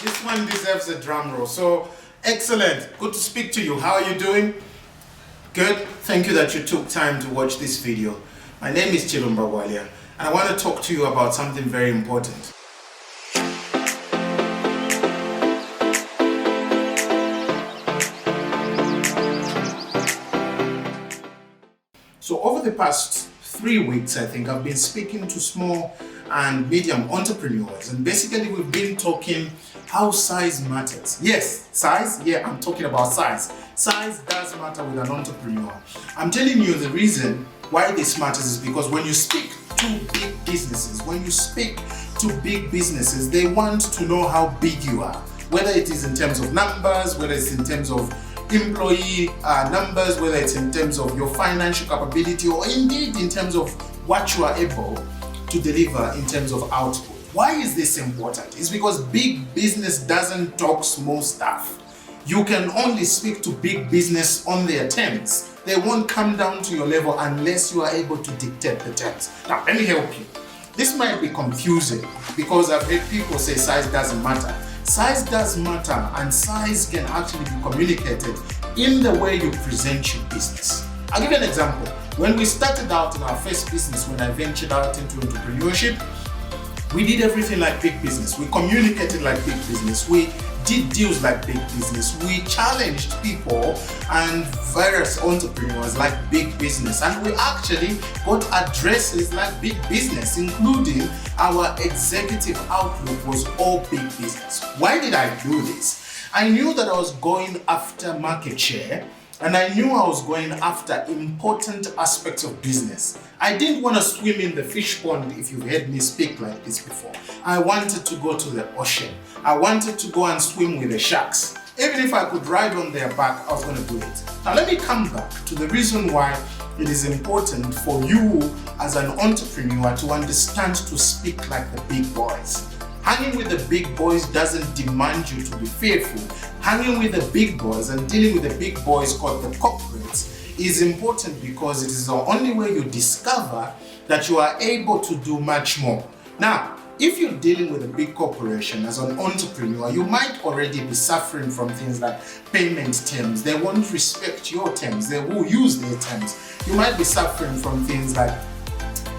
This one deserves a drum roll. So, excellent. Good to speak to you. How are you doing? Good. Thank you that you took time to watch this video. My name is Cheerleader, and I want to talk to you about something very important. So over the past 3 weeks, I think I've been speaking to small and medium entrepreneurs, and basically we've been talking how size matters. Yes, size. Yeah, I'm talking about size. Size does matter with an entrepreneur. I'm telling you the reason why this matters is because when you speak to big businesses, they want to know how big you are, whether it is in terms of numbers, whether it's in terms of employee numbers, whether it's in terms of your financial capability, or indeed in terms of what you are able to deliver in terms of output. Why is this important? It's because big business doesn't talk small stuff. You can only speak to big business on their terms. They won't come down to your level unless you are able to dictate the terms. Now, let me help you. This might be confusing because I've heard people say size doesn't matter. Size does matter, and size can actually be communicated in the way you present your business. I'll give you an example. When we started out in our first business, when I ventured out into entrepreneurship, we did everything like big business. We communicated like big business. We did deals like big business. We challenged people and various entrepreneurs like big business. And we actually got addresses like big business, including our executive outlook was all big business. Why did I do this? I knew that I was going after market share, and I knew I was going after important aspects of business. I didn't want to swim in the fish pond, if you've heard me speak like this before. I wanted to go to the ocean. I wanted to go and swim with the sharks. Even if I could ride on their back, I was going to do it. Now let me come back to the reason why it is important for you as an entrepreneur to understand to speak like the big boys. Hanging with the big boys doesn't demand you to be fearful. Hanging with the big boys and dealing with the big boys called the corporates is important because it is the only way you discover that you are able to do much more. Now, if you're dealing with a big corporation as an entrepreneur, you might already be suffering from things like payment terms. They won't respect your terms. They will use their terms. You might be suffering from things like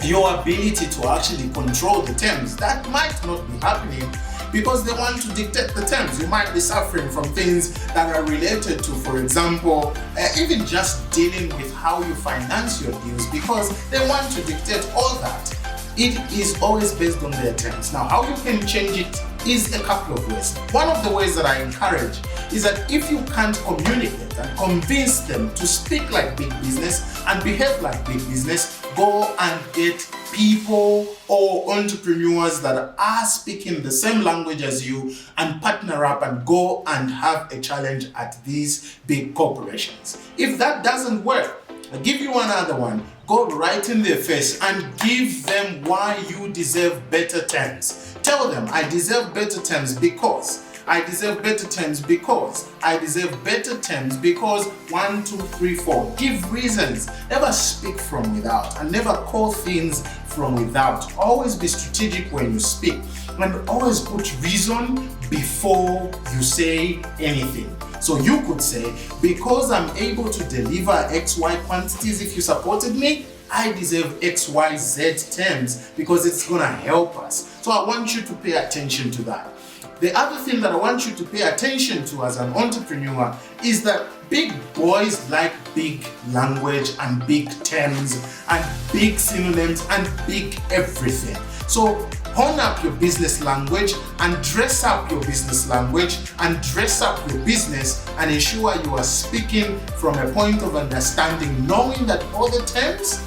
your ability to actually control the terms. That might not be happening because they want to dictate the terms. You might be suffering from things that are related to, for example, even just dealing with how you finance your deals, because they want to dictate all that. It is always based on their terms. Now, how you can change it is a couple of ways. One of the ways that I encourage is that if you can't communicate and convince them to speak like big business and behave like big business, go and get people or entrepreneurs that are speaking the same language as you and partner up and go and have a challenge at these big corporations. If that doesn't work, I'll give you another one. Go right in their face and give them why you deserve better terms. Tell them, I deserve better terms because I deserve better terms because I deserve better terms because 1, 2, 3, 4. Give reasons. Never speak from without and never call things from without. Always be strategic when you speak and always put reason before you say anything. So you could say, because I'm able to deliver XY quantities if you supported me, I deserve XYZ terms because it's going to help us. So I want you to pay attention to that. The other thing that I want you to pay attention to as an entrepreneur is that big boys like big language and big terms and big synonyms and big everything. So hone up your business language and dress up your business language and dress up your business and ensure you are speaking from a point of understanding, knowing that all the terms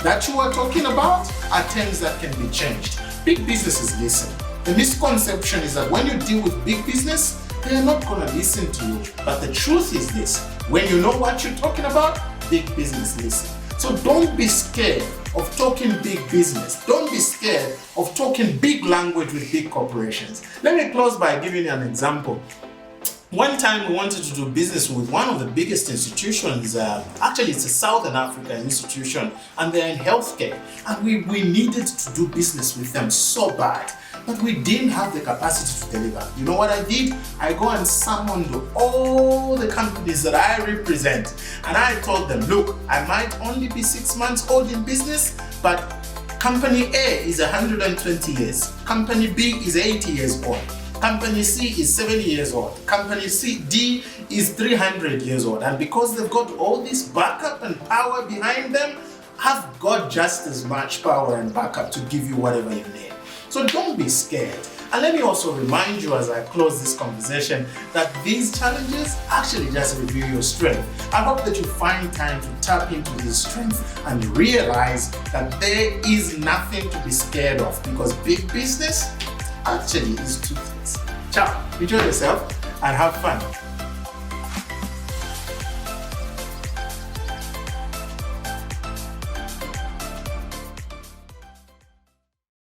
that you are talking about are terms that can be changed. Big businesses listen. The misconception is that when you deal with big business, they are not going to listen to you. But the truth is this: when you know what you're talking about, big business listen. So don't be scared of talking big business. Don't be scared of talking big language with big corporations. Let me close by giving you an example. One time we wanted to do business with one of the biggest institutions, actually it's a Southern African institution, and they're in healthcare. And we needed to do business with them so bad. but we didn't have the capacity to deliver. You know what I did? I go and summoned all the companies that I represent, and I told them, look, I might only be 6 months old in business, but company A is 120 years, company B is 80 years old, company C is 70 years old, company D is 300 years old, and because they've got all this backup and power behind them, I've got just as much power and backup to give you whatever you need. So don't be scared. And let me also remind you as I close this conversation that these challenges actually just reveal your strength. I hope that you find time to tap into this strength and realize that there is nothing to be scared of, because big business actually is two things. Ciao, enjoy yourself and have fun.